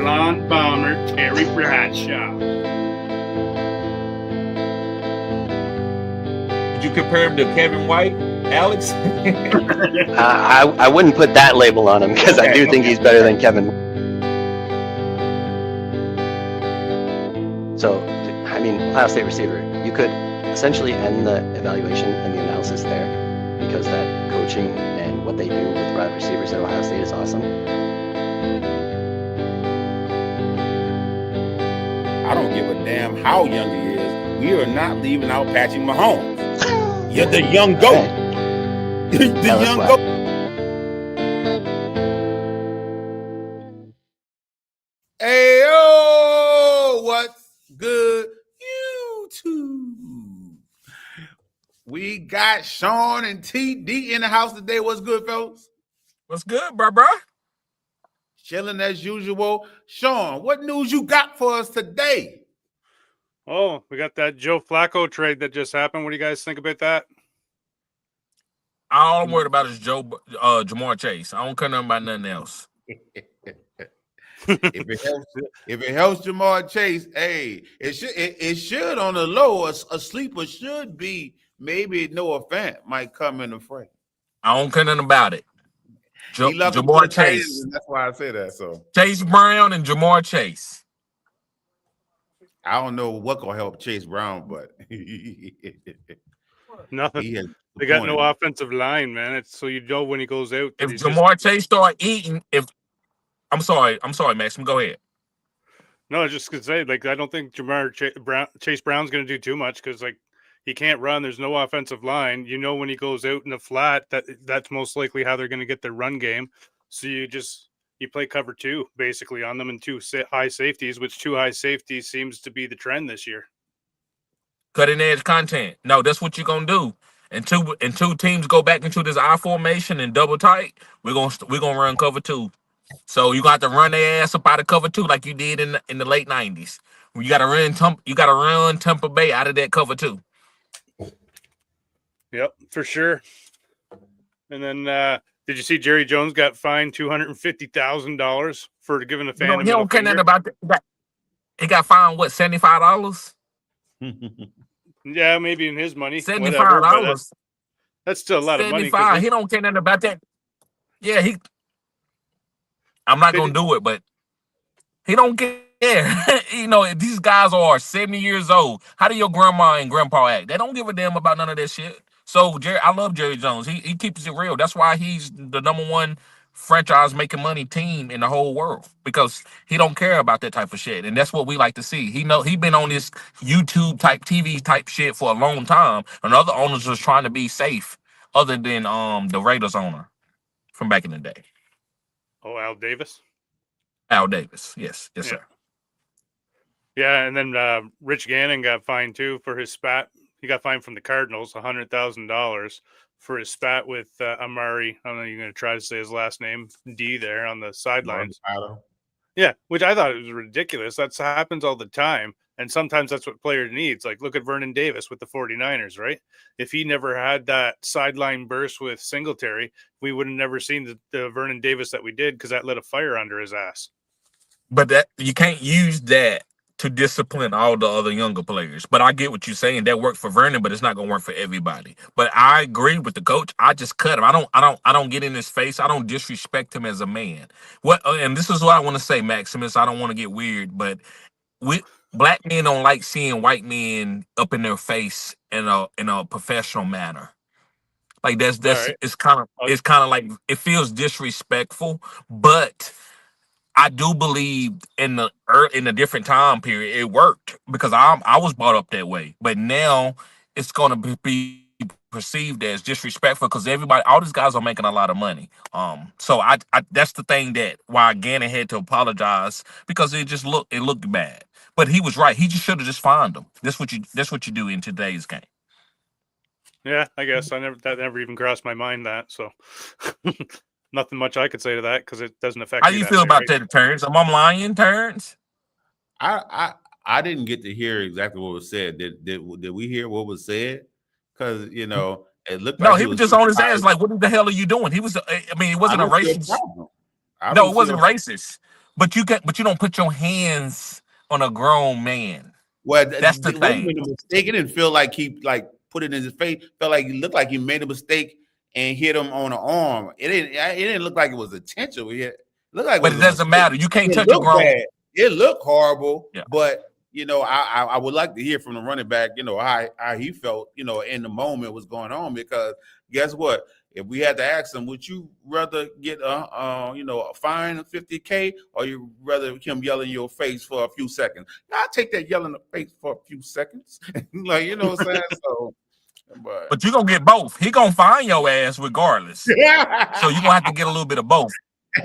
blonde bomber, Terry Bradshaw. Would you compare him to Kevin White, Alex? I wouldn't put that label on him because I do think he's better than Kevin. So, I mean, Ohio State receiver, you could essentially end the evaluation and the analysis there because that coaching and what they do with wide receivers at Ohio State is awesome. I don't give a damn how young he is. We are not leaving out Patrick Mahomes. You're the young goat. Okay. The young goat. Hey, oh, what's good, YouTube? We got Sean and TD in the house today. What's good, fellas? What's good, bro? Chilling as usual. Sean, what news you got for us today? Oh, we got that Joe Flacco trade that just happened. What do you guys think about that? All I'm worried about is Jamar Chase. I don't care nothing about nothing else. If it helps Jamar Chase, hey, it should on the low. A sleeper should be maybe Noah Fant might come in the fray. I don't care nothing about it. Jamar Chase. That's why I say that. So Chase Brown and Jamar Chase. I don't know what gonna help Chase Brown, but Nothing. They got no offensive line, man. It's so you know when he goes out. If Jamar Chase start eating, I'm sorry, Maxim, go ahead. No, I was just gonna say, like, I don't think Chase Brown's gonna do too much because, like, he can't run. There's no offensive line. You know, when he goes out in the flat, that's most likely how they're gonna get their run game. So you play cover two basically on them and two high safeties, which two high safeties seems to be the trend this year. Cutting edge content. No, that's what you're gonna do. And two teams go back into this I formation and double tight. We're gonna run cover two. So you got to run their ass up out of cover two like you did in the late 90s. You got to run Tampa Bay out of that cover two. Yep, for sure. And then did you see Jerry Jones got fined $250,000 for giving a fan? He don't care nothing about that. He got fined what, $75? Yeah, maybe in his money. $75. That's still a lot of money. He don't care nothing about that. Yeah, I'm not gonna do it, but he don't care. You know, these guys are 70 years old. How do your grandma and grandpa act? They don't give a damn about none of that shit. So I love Jerry Jones. He keeps it real. That's why he's the number one franchise making money team in the whole world, because he don't care about that type of shit. And that's what we like to see. He been on this YouTube type TV type shit for a long time, and other owners was trying to be safe other than the Raiders owner from back in the day. Oh, Al Davis? Al Davis, yes, sir. Yeah, and then Rich Gannon got fined too for his spat. He got fined from the Cardinals $100,000 for his spat with Amari. I don't know, you're going to try to say his last name, D, there on the sidelines. Yeah, which I thought it was ridiculous. That happens all the time. And sometimes that's what players needs. Like, look at Vernon Davis with the 49ers, right? If he never had that sideline burst with Singletary, we would have never seen the Vernon Davis that we did, because that lit a fire under his ass. But that you can't use that to discipline all the other younger players. But I get what you're saying. That worked for Vernon, but it's not going to work for everybody. But I agree with the coach. I just cut him. I don't get in his face. I don't disrespect him as a man. And this is what I want to say, Maximus. I don't want to get weird, but black men don't like seeing white men up in their face in a professional manner. Like that's right. It's kind of like it feels disrespectful, but I do believe in the different time period it worked, because I was brought up that way. But now it's gonna be perceived as disrespectful because all these guys are making a lot of money. So I that's the thing that why Gannon had to apologize, because it looked bad. But he was right. He just should have just fined them. That's what you do in today's game. Yeah, I guess that never even crossed my mind, that. So nothing much I could say to that, because it doesn't affect. How do you feel about that, Terrence? Am I lying, Terrence? I didn't get to hear exactly what was said. Did we hear what was said? Because it looked like he was just on his ass. Like, what the hell are you doing? He was. I mean, it wasn't a racist. No, it wasn't racist. But you don't put your hands on a grown man. Well, That's the it wasn't thing. a mistake. It didn't feel like he like put it in his face. Felt like he looked like he made a mistake and hit him on the arm. It didn't look like it was intentional. It looked like it But was it a doesn't mistake. matter. You can't It touch a looked grown. bad. It looked horrible. Yeah. But I would like to hear from the running back. How he felt. In the moment was going on, because guess what? If we had to ask him, would you rather get a fine of $50K, or you rather him yell in your face for a few seconds? I'll take that yell in the face for a few seconds. Like, you know what I'm saying? So, But you're gonna get both. He gonna find your ass regardless. So you're gonna have to get a little bit of both.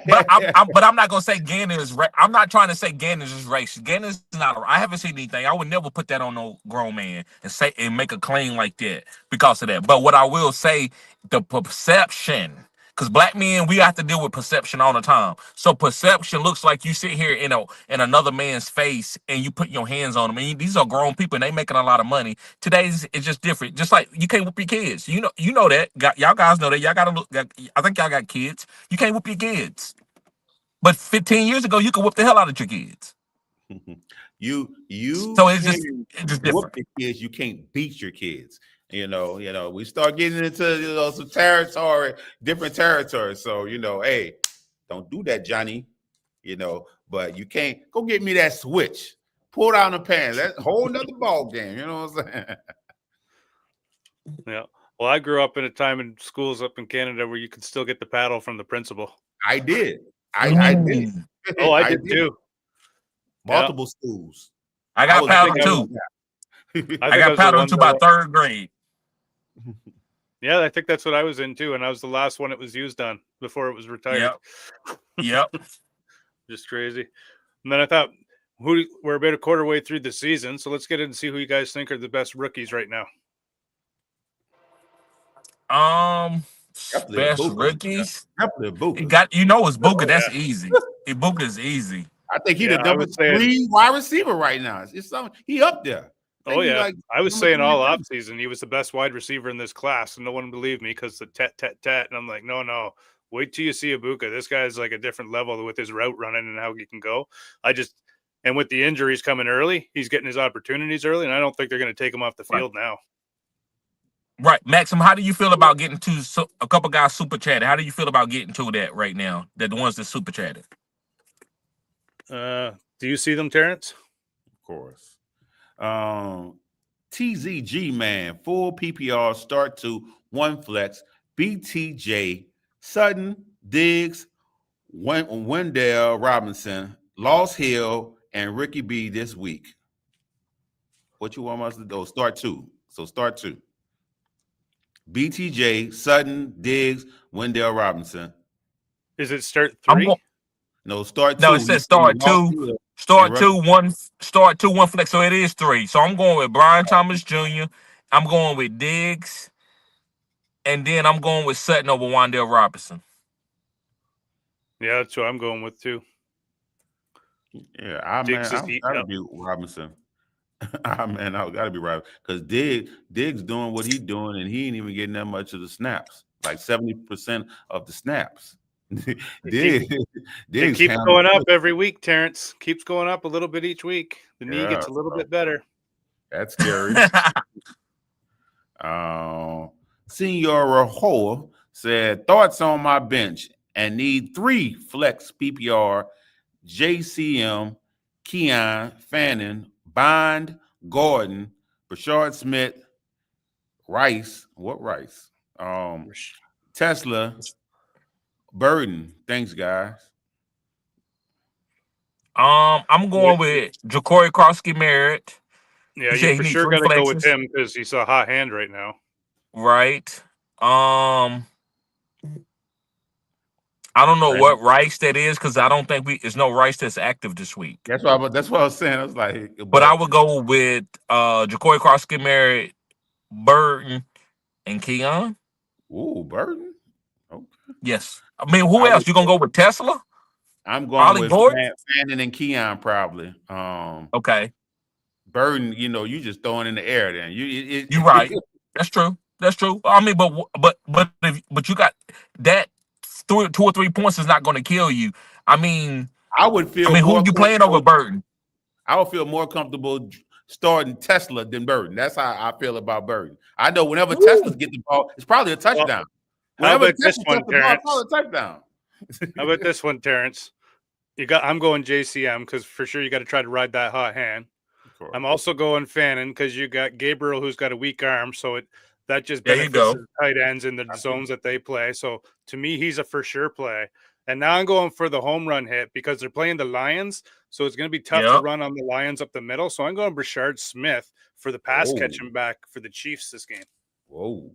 But I'm not gonna say Gannon is. I'm not trying to say Gannon is racist. Gannon is not. I haven't seen anything. I would never put that on no grown man and make a claim like that because of that. But what I will say, the perception, because black men, we have to deal with perception all the time. So perception looks like you sit here in another man's face and you put your hands on them. And these are grown people and they making a lot of money. Today's it's just different. Just like you can't whoop your kids. You know that. Y'all guys know that. Y'all gotta look. I think y'all got kids. You can't whoop your kids. But 15 years ago, you could whoop the hell out of your kids. You So it's just different. Whoop your kids. You can't beat your kids. We start getting into some territory, different territories. So hey, don't do that, Johnny. But you can't go get me that switch. Pull down the pants. That's a whole nother ball game. You know what I'm saying? Yeah. Well, I grew up in a time in schools up in Canada where you could still get the paddle from the principal. I did. I did. Oh, I did too. Multiple schools. I got paddled too. I got paddled into about third grade. Yeah, I think that's what I was in too, and I was the last one it was used on before it was retired. Yep. Just crazy. And then I thought, we're about a quarter way through the season, so let's get in and see who you guys think are the best rookies right now. Best rookies. Buka. It's Buka. That's easy. Buka is easy. I think he's the number 3 wide receiver right now. He up there. Oh yeah, I was saying all offseason he was the best wide receiver in this class, and no one believed me because the tat, and I'm like, no, wait till you see Ibuka. This guy's like a different level with his route running and how he can go. And with the injuries coming early, he's getting his opportunities early, and I don't think they're going to take him off the field now. Right, Maxim. How do you feel about getting to a couple guys super chatted? How do you feel about getting to that right now? That the ones that super chatted. Do you see them, Terrence? Of course. TZG man, full PPR start to 1 flex. BTJ, Sutton, Diggs, Wendell Robinson, Lost Hill, and Ricky B this week. What you want us to do? Start 2. So start 2. BTJ, Sutton, Diggs, Wendell Robinson. Is it start 3? No, start 2. No, it says start 2. Start 2, 1 flex. So it is 3. So I'm going with Brian Thomas Jr. I'm going with Diggs. And then I'm going with Sutton over Wendell Robinson. Yeah, that's what I'm going with too. Yeah, I've got to be Robinson. I got to be right because Diggs doing what he's doing, and he ain't even getting that much of the snaps, like 70% of the snaps. Diggs keeps going up every week, Terrence. Keeps going up a little bit each week. The knee gets a little bit better. That's scary. Senor Rahoa said, thoughts on my bench and need 3 flex PPR, JCM, Keon, Fannin, Bond, Gordon, Rashard Smith, Rice. What Rice? Tesla, Burden. Thanks, guys. I'm going with Ja'Cory Krosky-Merritt. Yeah, you're for sure going to go with him because he's a hot hand right now. Right. I don't know what Rice that is because I don't think there's no Rice that's active this week. That's what I was saying. I was like, but I would go with Ja'Cory Krosky-Merritt, Burton, and Keon. Ooh, Burton. Okay. Yes. I mean, who else? You gonna go with Tesla? I'm going with Fannin and Keon probably. Okay. Burton, you just throwing in the air. Then you're right. That's true. That's true. I mean, but you got that 2 or 3 points is not going to kill you. I mean, I would feel I mean, who more you playing over Burton? I would feel more comfortable starting Tesla than Burton. That's how I feel about Burton. I know whenever Tesla's get the ball, it's probably a touchdown. How Whenever about this Tesla one, touch the ball, it's Terrence? probably a touchdown. How about this one, Terrence? I'm going JCM because for sure you got to try to ride that hot hand. I'm also going Fannin because you got Gabriel who's got a weak arm, so that just There you benefits go. the tight ends in the zones that they play. So to me, he's a for sure play. And now I'm going for the home run hit because they're playing the Lions, so it's going to be tough to run on the Lions up the middle. So I'm going Brashard Smith for the pass catching back for the Chiefs this game. Whoa.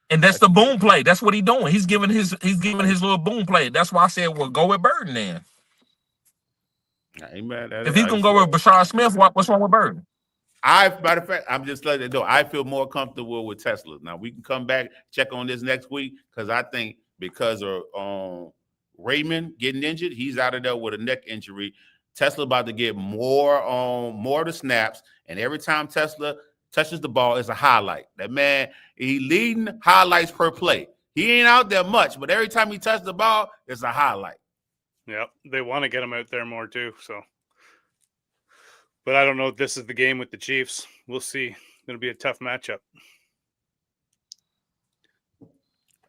And that's the boom play. That's what he's doing. He's giving his little boom play. That's why I said, well, go with Burton then. Amen. If he's gonna go with Brashard Smith, what's wrong with Burton? Matter of fact, I'm just letting it know. I feel more comfortable with Tesla. Now we can come back, check on this next week, because I think because of Raymond getting injured, he's out of there with a neck injury. Tesla about to get more of the snaps, and every time Tesla touches the ball, it's a highlight. That man, he leading highlights per play. He ain't out there much, but every time he touches the ball, it's a highlight. Yep, they want to get him out there more too. So, but I don't know if this is the game with the Chiefs. We'll see. It's going to be a tough matchup.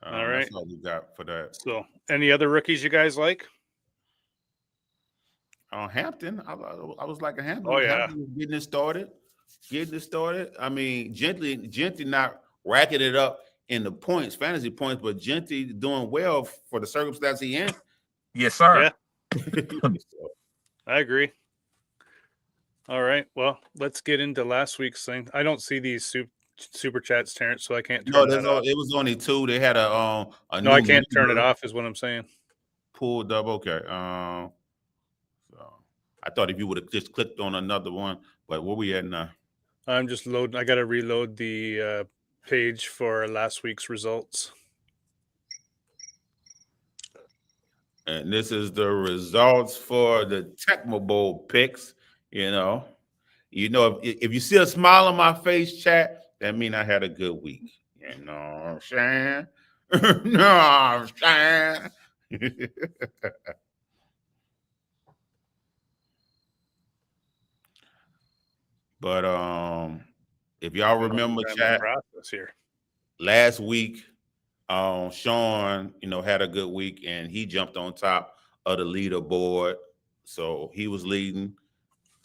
All right, that's all we got for that. So, any other rookies you guys like? Hampton, I was like a Hampton. Oh yeah, Hampton getting it started. I mean, Gentry not racking it up in the fantasy points, but Gentry doing well for the circumstance he in. Yes, sir. Yeah. I agree. All right. Well, let's get into last week's thing. I don't see these super chats, Terrence, so I can't turn it off. It was only 2. They had a no, I can't turn it off is what I'm saying. Pulled up. Okay. So I thought if you would have just clicked on another one, but where we at now? I'm just loading. I got to reload the page for last week's results. And this is the results for the TechnoBowl picks. You know, if you see a smile on my face, chat, that means I had a good week. You know what I'm saying? No, I'm saying. But if y'all remember, chat, here last week, Sean, had a good week and he jumped on top of the leaderboard. So he was leading.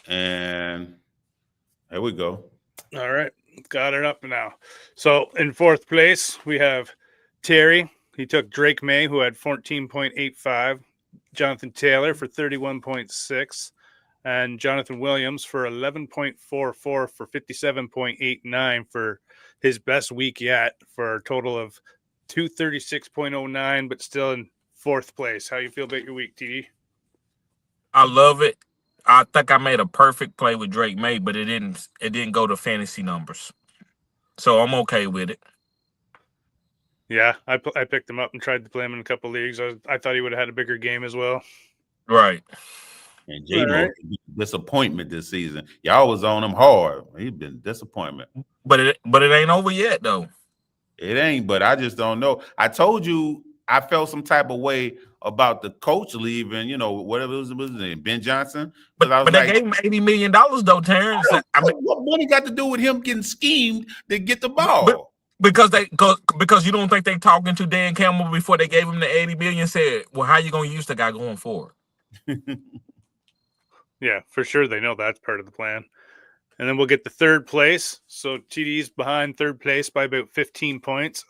And there we go. All right. Got it up now. So in fourth place, we have Terry. He took Drake May, who had 14.85, Jonathan Taylor for 31.6, and Jonathan Williams for 11.44 for 57.89 for his best week yet, for a total of 236.09, but still in fourth place. How you feel about your week, TD? I love it. I think I made a perfect play with Drake May, but it didn't go to fantasy numbers. So I'm okay with it. Yeah, I picked him up and tried to play him in a couple leagues. I thought he would have had a bigger game as well. Right. And J-Mo, disappointment this season. Y'all was on him hard. He's been disappointment. But it ain't over yet, though. It ain't, but I just don't know. I told you I felt some type of way about the coach leaving, whatever it was his name, Ben Johnson. But they gave him $80 million, though, Terrence. What money got to do with him getting schemed to get the ball? Because you don't think they talking to Dan Campbell before they gave him the $80 million, said, well, how you going to use the guy going forward? Yeah, for sure. They know that's part of the plan. And then we'll get the third place. So TD's behind third place by about 15 points.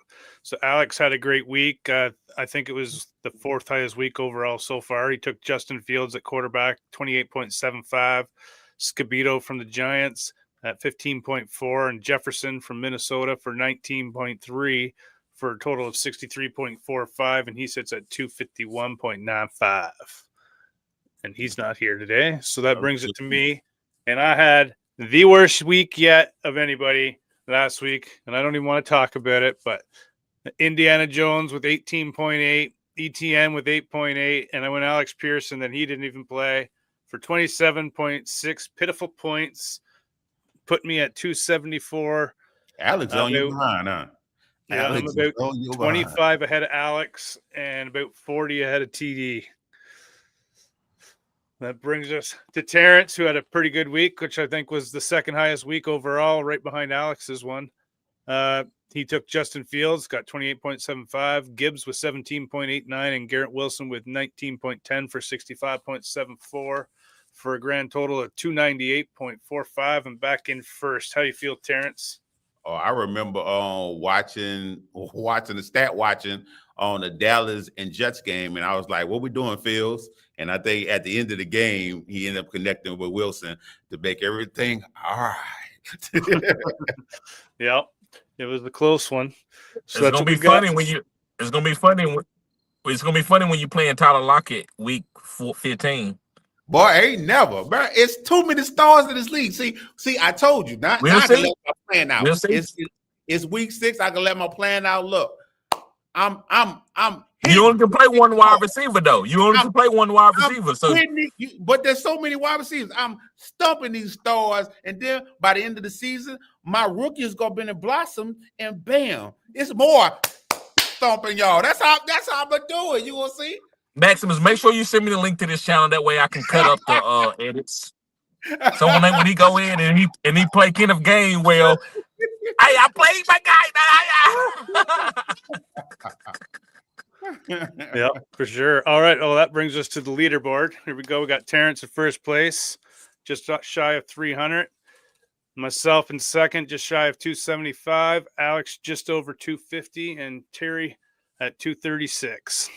So Alex had a great week. I think it was the fourth highest week overall so far. He took Justin Fields at quarterback, 28.75. Scabito from the Giants at 15.4. And Jefferson from Minnesota for 19.3 for a total of 63.45. And he sits at 251.95. And he's not here today. So that brings it to me. And I had the worst week yet of anybody last week. And I don't even want to talk about it, but Indiana Jones with 18.8, ETN with 8.8, and I went Alex Pearson that he didn't even play for 27.6 pitiful points, put me at 274. Alex on you behind, huh? Yeah, Alex, I'm about 25 ahead of Alex and about 40 ahead of TD. That brings us to Terrence, who had a pretty good week, which I think was the second highest week overall, right behind Alex's one. He took Justin Fields, got 28.75, Gibbs with 17.89, and Garrett Wilson with 19.10 for 65.74 for a grand total of 298.45 and back in first. How you feel, Terrence? Oh, I remember watching on the Dallas and Jets game, and I was like, "What we doing, Fields?" And I think at the end of the game, he ended up connecting with Wilson to make everything all right. Yep, it was a close one. So it's gonna be funny when you. It's gonna be funny. It's gonna be funny when you playing Tyler Lockett week 15. Boy, ain't never, bro. It's too many stars in this league. See, I told you. Now I can let my plan out. It's week 6. I can let my plan out. Look, I'm. You only can play one wide receiver, though. You only can play one wide receiver. So, but there's so many wide receivers. I'm stumping these stars, and then by the end of the season, my rookie is gonna be in blossom, and bam, it's more stumping y'all. That's how I'm gonna do it. You gonna see? Maximus, make sure you send me the link to this channel. That way I can cut up the edits. So when he go in and he play Kenneth Gainwell, hey, I played my guy. Yep, for sure. All right. Oh, that brings us to the leaderboard. Here we go. We got Terrence in first place, just shy of 300. Myself in second, just shy of 275. Alex just over 250, and Terry at 236.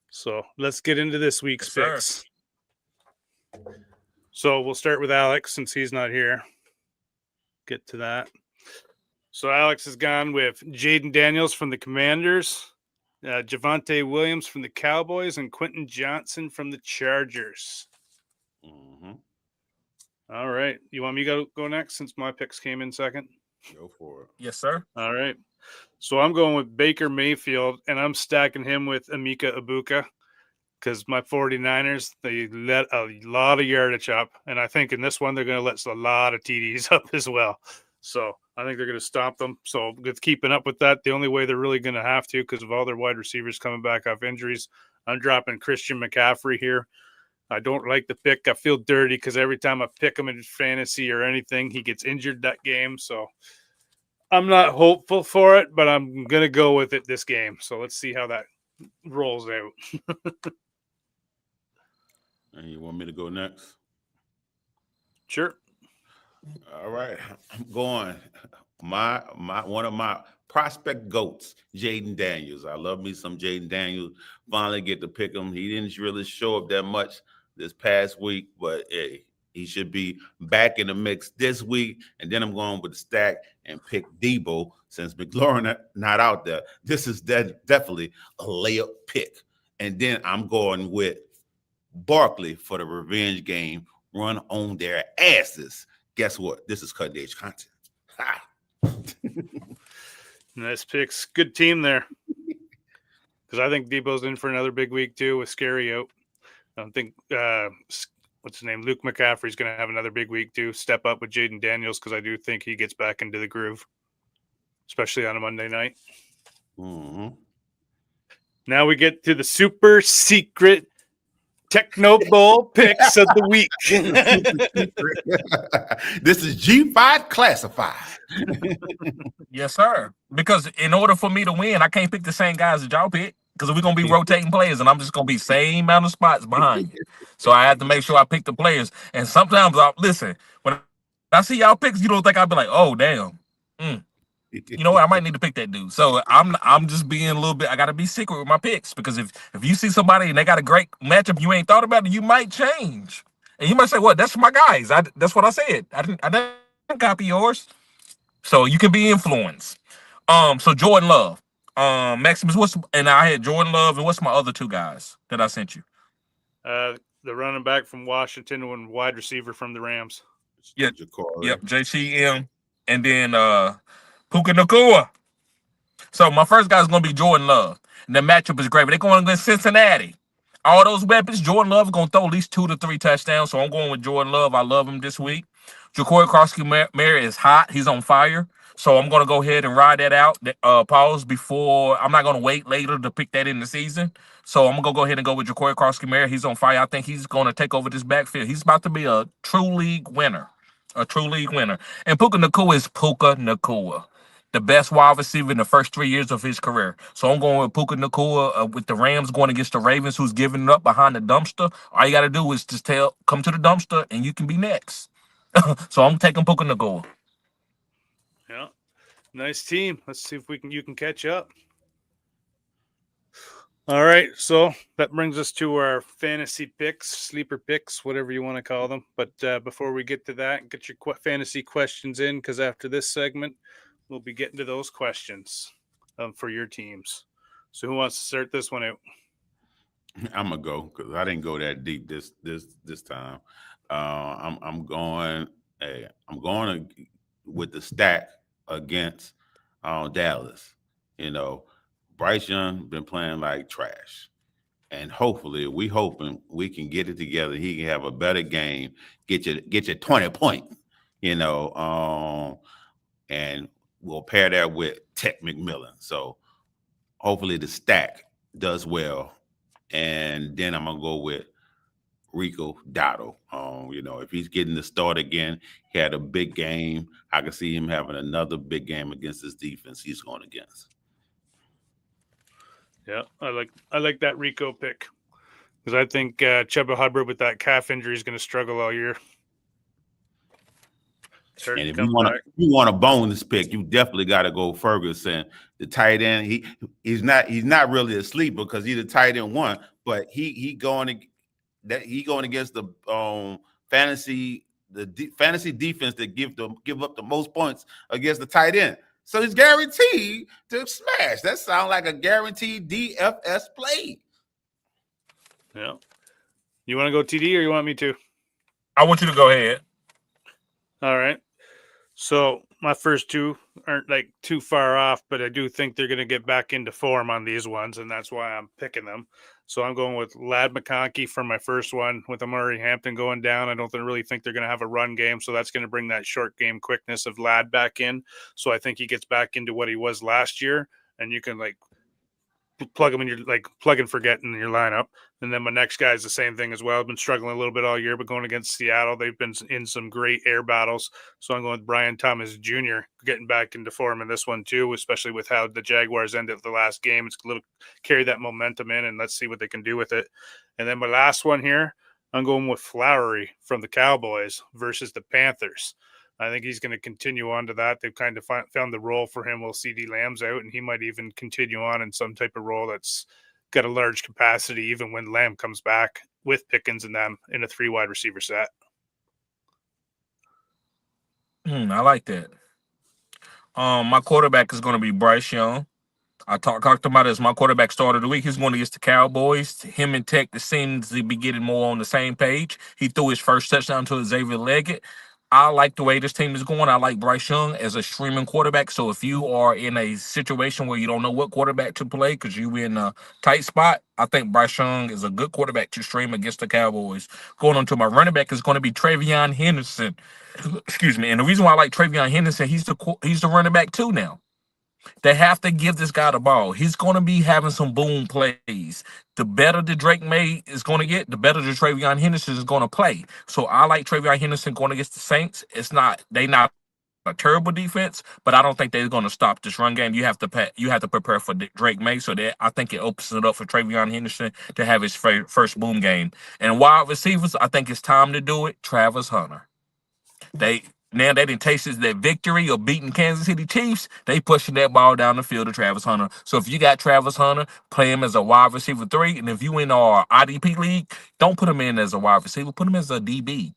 So let's get into this week's picks. So we'll start with Alex since he's not here. Get to that. So Alex has gone with Jaden Daniels from the Commanders, Javonte Williams from the Cowboys, and Quentin Johnson from the Chargers. Mm-hmm. All right. You want me to go next since my picks came in second? Go for it. Yes, sir. All right. So I'm going with Baker Mayfield, and I'm stacking him with Emeka Ibuka because my 49ers, they let a lot of yardage up, and I think in this one they're going to let a lot of TDs up as well. So I think they're going to stop them. So with keeping up with that, the only way they're really going to have to, because of all their wide receivers coming back off injuries, I'm dropping Christian McCaffrey here. I don't like the pick. I feel dirty because every time I pick him in fantasy or anything, he gets injured that game. So I'm not hopeful for it, but I'm going to go with it this game. So let's see how that rolls out. And you want me to go next? Sure. All right. I'm going. My one of my prospect goats, Jaden Daniels. I love me some Jaden Daniels. Finally get to pick him. He didn't really show up that much this past week, but hey, he should be back in the mix this week. And then I'm going with the stack and pick Debo since McLaurin not out there. This is definitely a layup pick. And then I'm going with Barkley for the revenge game. Run on their asses. Guess what? This is cutting edge content. Nice picks. Good team there. Because I think Debo's in for another big week too with Scary out. I don't think what's his name? Luke McCaffrey's going to have another big week too. Step up with Jaden Daniels because I do think he gets back into the groove, especially on a Monday night. Mm-hmm. Now we get to the super secret TechnoBowl picks of the week. This is G5 classified. Yes, sir. Because in order for me to win, I can't pick the same guys that y'all pick. Because we're going to be rotating players, and I'm just going to be same amount of spots behind you. So I have to make sure I pick the players. And sometimes, listen, when I see y'all picks, you don't think I'll be like, oh, damn. You know what? I might need to pick that dude. So I'm just being a little bit, I got to be secret with my picks. Because if you see somebody and they got a great matchup you ain't thought about it, you might change. And you might say, well, that's my guys. That's what I said. I didn't copy yours. So you can be influenced. So Jordan Love. Maximus, and I had Jordan Love, and what's my other two guys that I sent you? The running back from Washington and wide receiver from the Rams. Yeah, yep, JCM, and then Puka Nacua. So my first guy is going to be Jordan Love. And the matchup is great, but they're going against Cincinnati. All those weapons, Jordan Love is going to throw at least 2 to 3 touchdowns, so I'm going with Jordan Love. I love him this week. Jacory Crosby-Mary is hot. He's on fire. So I'm gonna go ahead and ride that out. Pause before I'm not gonna wait later to pick that in the season. So I'm gonna go ahead and go with Ja'Cory Carson-Kamara. He's on fire. I think he's gonna take over this backfield. He's about to be a true league winner. A true league winner. And Puka Nacua is Puka Nacua, the best wide receiver in the first 3 years of his career. So I'm going with Puka Nacua with the Rams going against the Ravens, who's giving it up behind the dumpster. All you got to do is just come to the dumpster, and you can be next. So I'm taking Puka Nacua. Yeah, nice team. Let's see if you can catch up. All right, so that brings us to our fantasy picks, sleeper picks, whatever you want to call them. But before we get to that, get your fantasy questions in, because after this segment, we'll be getting to those questions for your teams. So who wants to start this one out? I'm gonna go because I didn't go that deep this time. I'm going with the stack against Dallas. You know, Bryce Young been playing like trash, and hopefully we hoping we can get it together. He can have a better game, get your 20 points. You know, and we'll pair that with Tech McMillan. So hopefully the stack does well. And then I'm gonna go with Rico Dotto. You know, if he's getting the start again, he had a big game. I can see him having another big game against this defense he's going against. Yeah, I like that Rico pick, because I think Chuba Hubbard with that calf injury is going to struggle all year. And if you want a bonus pick, you definitely got to go Ferguson, the tight end. He's not really a sleeper because he's a tight end one, but he going against the fantasy defense that give up the most points against the tight end. So he's guaranteed to smash. That sounds like a guaranteed DFS play. Yeah. You want to go TD or you want me to? I want you to go ahead. All right. So my first two aren't like too far off, but I do think they're going to get back into form on these ones, and that's why I'm picking them. So I'm going with Ladd McConkey for my first one, with Amari Hampton going down. I don't really think they're going to have a run game, so that's going to bring that short game quickness of Ladd back in. So I think he gets back into what he was last year, and you can like plug him in your plug and forget in your lineup. And then my next guy is the same thing as well. I've been struggling a little bit all year, but going against Seattle, they've been in some great air battles. So I'm going with Brian Thomas Jr. getting back into form in this one too, especially with how the Jaguars ended the last game. It's a little carry that momentum in, and let's see what they can do with it. And then my last one here, I'm going with Flowery from the Cowboys versus the Panthers. I think he's going to continue on to that. They've kind of found the role for him while CD Lamb's out, and he might even continue on in some type of role that's got a large capacity even when Lamb comes back with Pickens and them in a 3 wide receiver set. I like that. My quarterback is going to be Bryce Young. I talked about it as my quarterback start of the week. He's going against the Cowboys. Him and Tech seems to be getting more on the same page. He threw his first touchdown to Xavier Leggett. I like the way this team is going. I like Bryce Young as a streaming quarterback. So if you are in a situation where you don't know what quarterback to play because you're in a tight spot, I think Bryce Young is a good quarterback to stream against the Cowboys. Going on to my running back is going to be Travion Henderson. Excuse me. And the reason why I like Travion Henderson, he's the running back too now. They have to give this guy the ball. He's going to be having some boom plays. The better the Drake May is going to get, the better the Travion Henderson is going to play. So I like Travion Henderson going against the Saints. They not a terrible defense, but I don't think they're going to stop this run game. You have to prepare for Drake May, so that I think it opens it up for Travion Henderson to have his first boom game. And wide receivers, I think it's time to do it. Travis Hunter. Now they didn't taste that victory of beating Kansas City Chiefs. They pushing that ball down the field to Travis Hunter. So if you got Travis Hunter, play him as a wide receiver 3. And if you in our IDP league, don't put him in as a wide receiver. Put him as a DB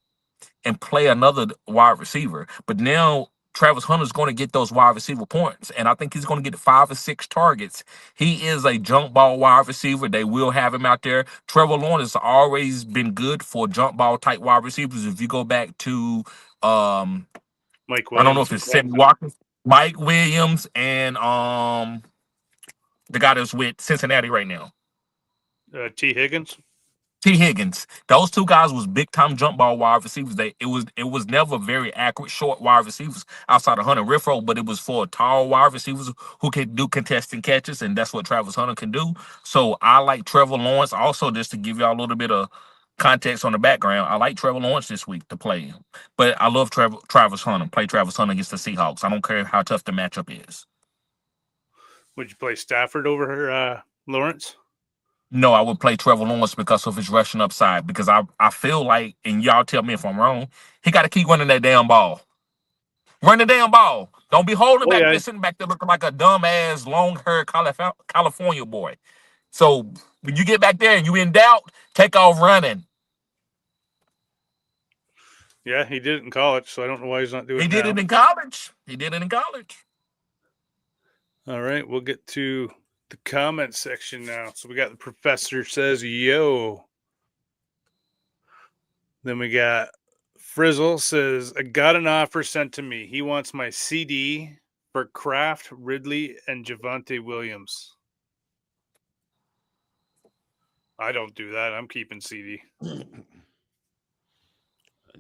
and play another wide receiver. But now Travis Hunter is going to get those wide receiver points, and I think he's going to get 5 or 6 targets. He is a jump ball wide receiver. They will have him out there. Trevor Lawrence has always been good for jump ball type wide receivers. If you go back to Mike Williams, I don't know if it's Sammy Watkins, Mike Williams, and the guy that's with Cincinnati right now. T. Higgins. T. Higgins. Those two guys was big time jump ball wide receivers. It was never very accurate short wide receivers outside of Hunter Renfrow, but it was for tall wide receivers who can do contesting catches, and that's what Travis Hunter can do. So I like Trevor Lawrence. Also, just to give y'all a little bit of context on the background, I like Trevor Lawrence this week to play, but I love Travis Hunter. Play Travis Hunter against the Seahawks. I don't care how tough the matchup is. Would you play Stafford over Lawrence? No, I would play Trevor Lawrence because of his rushing upside. Because I feel like, and y'all tell me if I'm wrong, he got to keep running that damn ball. Run the damn ball. Don't be holding back there, sitting back there looking like a dumbass, long-haired California boy. So when you get back there and you in doubt, take off running. Yeah, he did it in college, so I don't know why he's not doing it now. He did it in college. He did it in college. All right, we'll get to the comment section now. So we got the professor says, yo. Then we got Frizzle says, I got an offer sent to me. He wants my CD for Kraft, Ridley, and Javonte Williams. I don't do that. I'm keeping CD.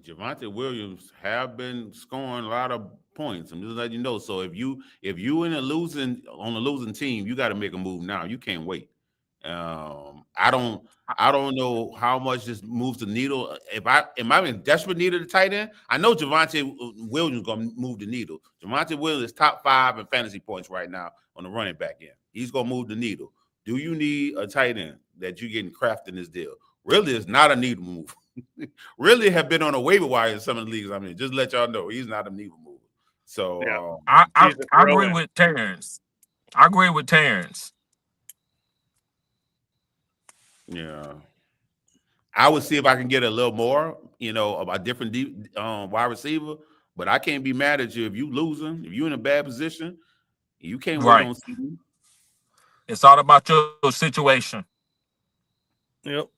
Javonte Williams have been scoring a lot of points. I'm just letting you know. So if you on a losing team, you got to make a move now. You can't wait. I don't know how much this moves the needle. Am I in desperate need of the tight end? I know Javonte Williams is gonna move the needle. Javonte Williams is top 5 in fantasy points right now on the running back end. He's gonna move the needle. Do you need a tight end that you're getting crafted in this deal? Really, it's not a needle move. Really have been on a waiver wire in some of the leagues. I mean, just let y'all know he's not a needle mover. So yeah. I agree with Terrence. Yeah, I would see if I can get a little more, a different wide receiver. But I can't be mad at you if you losing, if you're in a bad position, you can't wait on CD. It's all about your situation. Yep.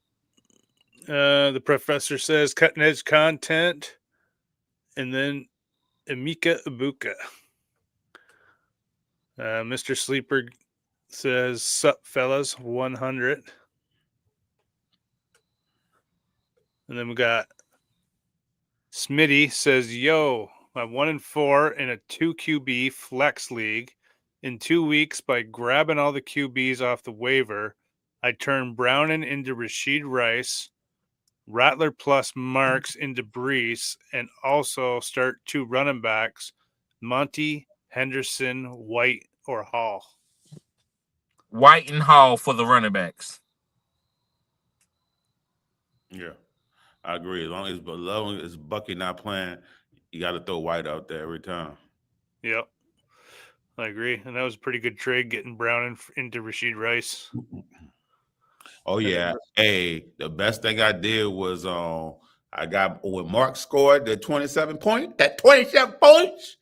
The professor says cutting edge content, and then Emeka Ibuka. Mr. Sleeper says, sup fellas, 100. And then we got Smitty says, yo, I'm 1-4 in a 2 QB flex league. In 2 weeks, by grabbing all the QBs off the waiver, I turned Browning into Rashid Rice, Rattler plus Marks into Brees, and also start 2 running backs, Monty, Henderson, White, or Hall. White and Hall for the running backs. Yeah, I agree. As long as Bucky not playing, you got to throw White out there every time. Yep. I agree. And that was a pretty good trade getting Browning into Rashid Rice. Oh, yeah. Hey, the best thing I did was I got when Mark scored that 27 points,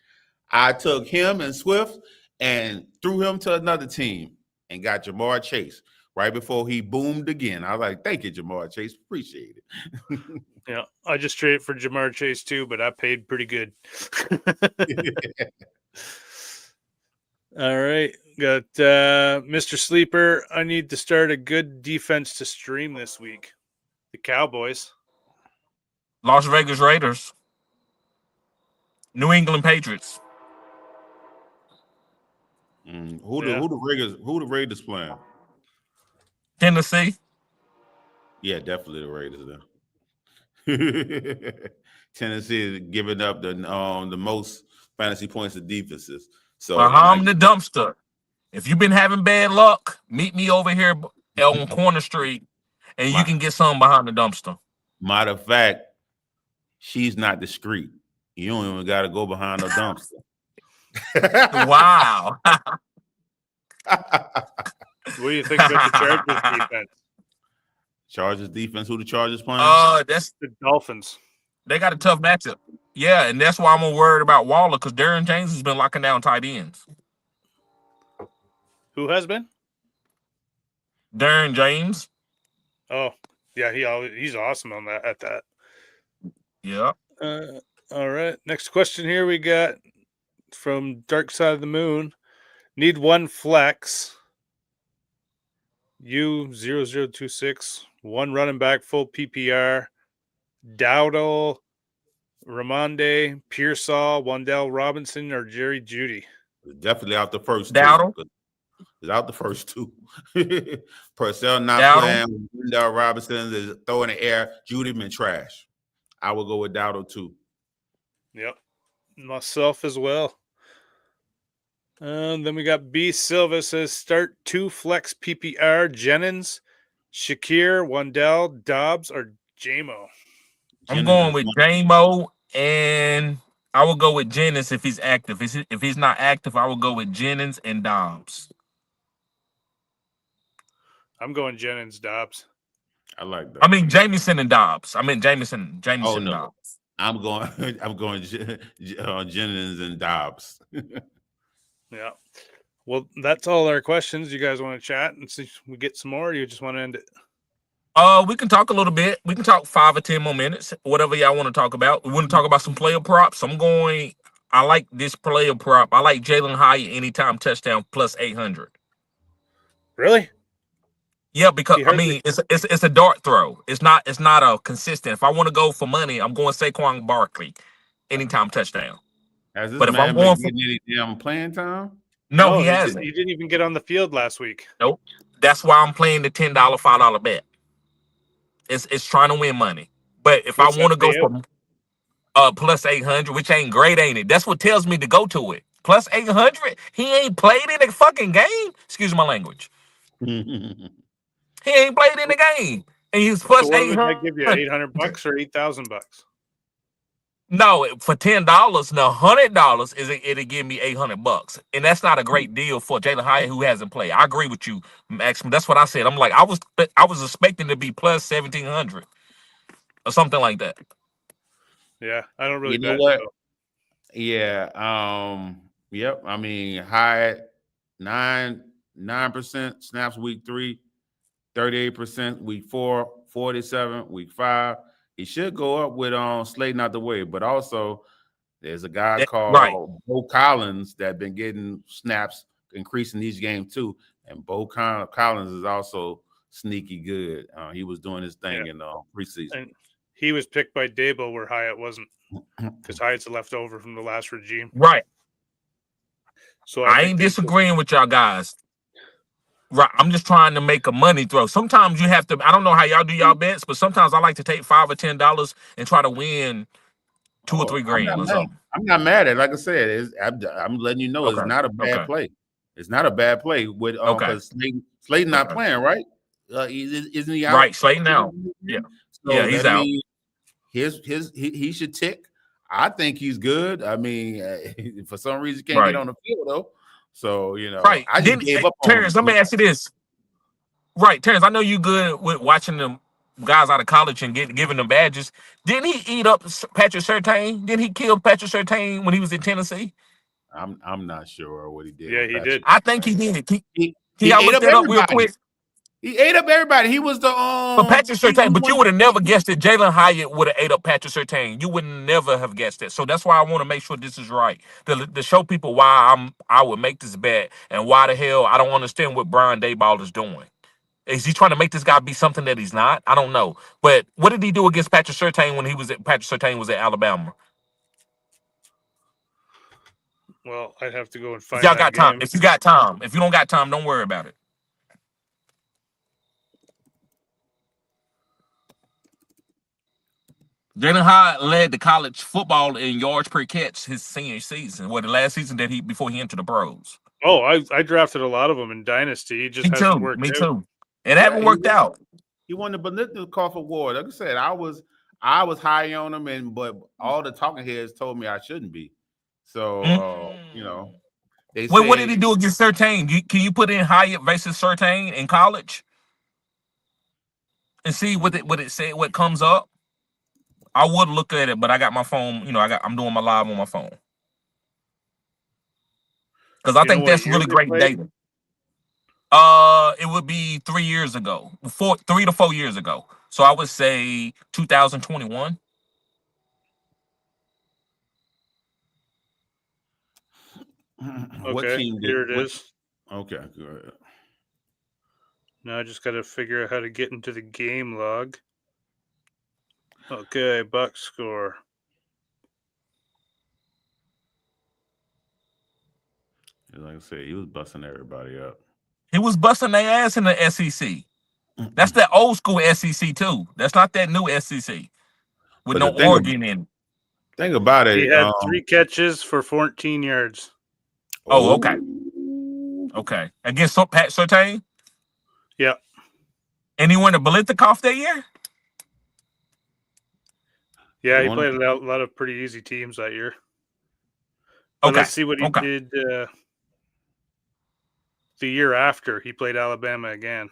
I took him and Swift and threw him to another team and got Jamar Chase right before he boomed again. I was like, thank you, Jamar Chase. Appreciate it. Yeah, I just traded for Jamar Chase too, but I paid pretty good. All right. Got Mr. Sleeper. I need to start a good defense to stream this week. The Cowboys. Las Vegas Raiders. New England Patriots. Who the Raiders playing? Tennessee. Yeah, definitely the Raiders then. Tennessee is giving up the most fantasy points to defenses. So I'm the dumpster. If you've been having bad luck, meet me over here on Corner Street, and you can get something behind the dumpster. Matter of fact, she's not discreet. You don't even got to go behind the dumpster. Wow. What do you think about the Chargers defense? Chargers defense? Who the Chargers playing? That's the Dolphins. They got a tough matchup. Yeah, and that's why I'm worried about Waller, because Darren James has been locking down tight ends. Who has been? Darren James. Oh, yeah, he's awesome on that. At that. Yeah. All right. Next question here we got from Dark Side of the Moon. Need one flex. U0026 One running back, full PPR. Dowdle, Ramonde, Pearsall, Wandell Robinson, or Jerry Judy. Definitely out the first Dowdle. two. It's out the first two. Purcell not Dowdle. playing. Wendell Robinson is throwing the air. Judy been trash. I will go with Dowdle too. Yep. Myself as well. Then we got B. Silva says start 2 flex PPR. Jennings, Shakir, Wandell, Dobbs, or JMO. I'm going with J-Mo, and I will go with Jennings if he's active. If he's not active, I will go with Jennings and Dobbs. I'm going Jennings, Dobbs. I like that. I mean Jamison and Dobbs. Jamison Oh, no. Dobbs. I'm going Jennings and Dobbs. Yeah. Well, that's all our questions. You guys want to chat and see if we get some more, or you just want to end it? We can talk a little bit. We can talk 5 or 10 more minutes, whatever y'all want to talk about. We want to talk about some player props. I like this player prop. I like Jalen Hyatt anytime touchdown plus 800. Really? Yeah, because it's a dart throw. It's not a consistent. If I want to go for money, I'm going Saquon Barkley anytime touchdown. Has this But if man I'm going been getting any damn playing time? No, he hasn't. He didn't even get on the field last week. Nope. That's why I'm playing the $10, $5 bet. It's trying to win money. But if I want to go for plus 800, which ain't great, ain't it? That's what tells me to go to it. Plus 800, he ain't played in a fucking game. Excuse my language. He ain't played in the game, and he's plus so what 800. Would that give you $800 or $8,000? No, for $10, no, $100 it'll give me $800, and that's not a great deal for Jalen Hyatt who hasn't played. I agree with you, Max. That's what I said. I'm like, I was expecting to be plus 1,700 or something like that. Yeah, I don't really. You know what? Yeah. Yep. I mean, Hyatt 9% snaps week 3, 38% week 4, 47 week 5. He should go up with Slayton out the way, but also there's a guy called Bo Collins that been getting snaps increasing each game too, and Bo Collins is also sneaky good. He was doing his thing in preseason. And he was picked by Dabo where Hyatt wasn't, because Hyatt's a leftover from the last regime. Right. So I ain't disagreeing with y'all guys. Right, I'm just trying to make a money throw. Sometimes you have to. I don't know how y'all do y'all bets, but sometimes I like to take $5 or $10 and try to win $2 or $3 grand or something. I'm not mad at it. Like I said, I'm letting you know it's not a bad play. It's not a bad play with because Slayton not playing, right? Isn't he out? Right, Slayton out. Yeah, so yeah, he's out. He should tick. I think he's good. I mean, for some reason, can't get on the field though. So, right. I just gave up on Terrence, let me ask you this. Right, Terrence, I know you good with watching them guys out of college and giving them badges. Didn't he eat up Patrick Surtain? Didn't he kill Patrick Surtain when he was in Tennessee? I'm not sure what he did. Yeah, he did. I think he did. He looked that up real quick. He ate up everybody. He was the But Patrick Surtain, but you would have never guessed that Jalen Hyatt would have ate up Patrick Surtain. You would never have guessed it. So that's why I want to make sure this is right. To show people why I would make this bet and why the hell I don't understand what Brian Daboll is doing. Is he trying to make this guy be something that he's not? I don't know. But what did he do against Patrick Surtain when Patrick Surtain was at Alabama? Well, I'd have to go and find. Y'all got time. If you got time, if you don't got time, don't worry about it. Jalen Hyatt led the college football in yards per catch his senior season, the last season before he entered the pros. Oh, I drafted a lot of them in Dynasty. He just hasn't worked out. Me too. It haven't worked out. He won the Biletnikoff Award. Like I said, I was high on him, but all the talking heads told me I shouldn't be. So they said, what did he do against Surtain? Can you put in Hyatt versus Surtain in college and see what it say, what comes up? I would look at it, but I got my phone. I'm doing my live on my phone because I think that's really great data. It would be 3 years ago, 3 to 4 years ago. So I would say 2021. Okay, here it is. Okay, good. Now I just got to figure out how to get into the game log. Okay, box score. Like I said, he was busting everybody up. He was busting their ass in the SEC. That's that old school SEC too. That's not that new SEC with But no the thing, Oregon in. thing about it, He had 3 catches for 14 yards. Oh, okay. Okay. Against Pat Surtain? Yeah. And he went to Bolitikoff that year? Yeah, he played a lot of pretty easy teams that year. But Okay. let's see what he did the year after. He played Alabama again.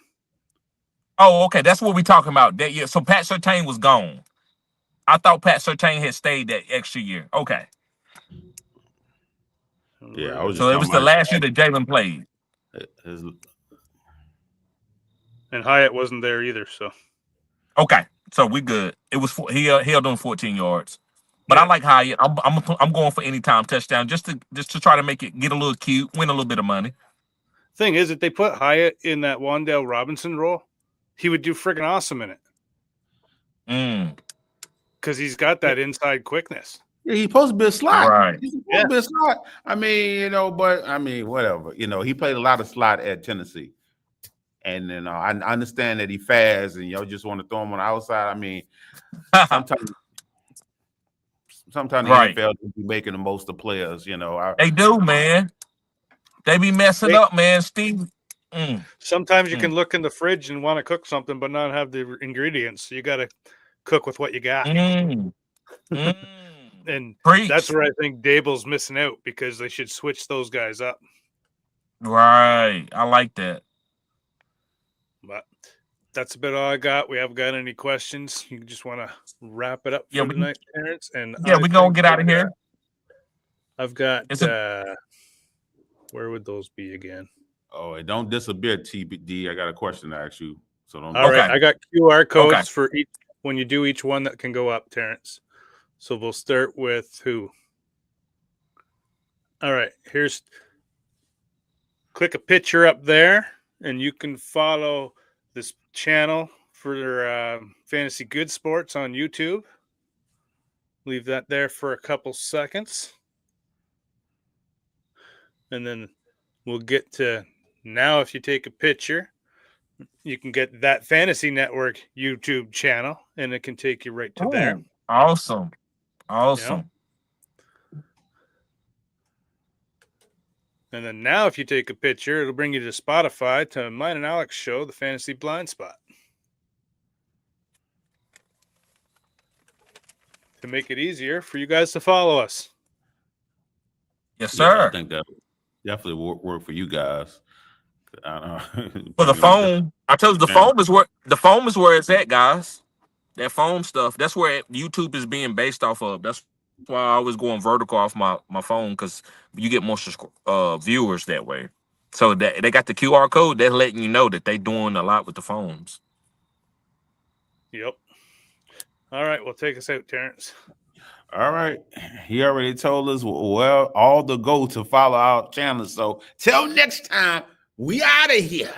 Oh, okay. That's what we're talking about that year. So Pat Surtain was gone. I thought Pat Surtain had stayed that extra year. Okay. Yeah, I was just so it was the last year that Jalen played. And Hyatt wasn't there either, so. Okay, so we good. It was he held on 14 yards, but yeah. I like Hyatt. I'm going for anytime touchdown just to try to make it get a little cute, win a little bit of money. Thing is, if they put Hyatt in that Wan'Dale Robinson role, he would do friggin' awesome in it. Because he's got that inside quickness. Yeah, he's supposed to be a slot. Right. He's supposed to be a slot. I mean, whatever. He played a lot of slot at Tennessee. And I understand that he fast and y'all just want to throw him on the outside. I mean, sometimes the NFL be making the most of players, They do, man. They be messing up, man. Steve. Sometimes you can look in the fridge and want to cook something, but not have the ingredients. So you got to cook with what you got. And that's where I think Dable's missing out because they should switch those guys up. Right. I like that. But that's about all I got. We haven't got any questions. You just want to wrap it up for tonight, Terrence? And we're going to get out of here. I've got where would those be again? Oh, don't disappear, TBD. I got a question to ask you. So don't. All right, I got QR codes for each when you do each one that can go up, Terrence. So we'll start with who? All right, click a picture up there, and you can follow this channel for Fantasy Good Sports on YouTube. Leave that there for a couple seconds. And then we'll get to now. If you take a picture, you can get that Fantasy Network YouTube channel, and it can take you right to there. Awesome. And then now, if you take a picture, it'll bring you to Spotify to mine and Alex show, the Fantasy Blind Spot. To make it easier for you guys to follow us. Yes, sir. Yeah, I think that definitely work for you guys. For the phone, I told you the phone is where it's at, guys. That phone stuff, that's where YouTube is being based off of. That's why I was going vertical off my phone, because you get more viewers that way. So that they got the QR code, they're letting you know that they're doing a lot with the phones. Yep. All right, well, take us out, Terrence. All right. He already told us all the go to follow our channel. So till next time, we out of here.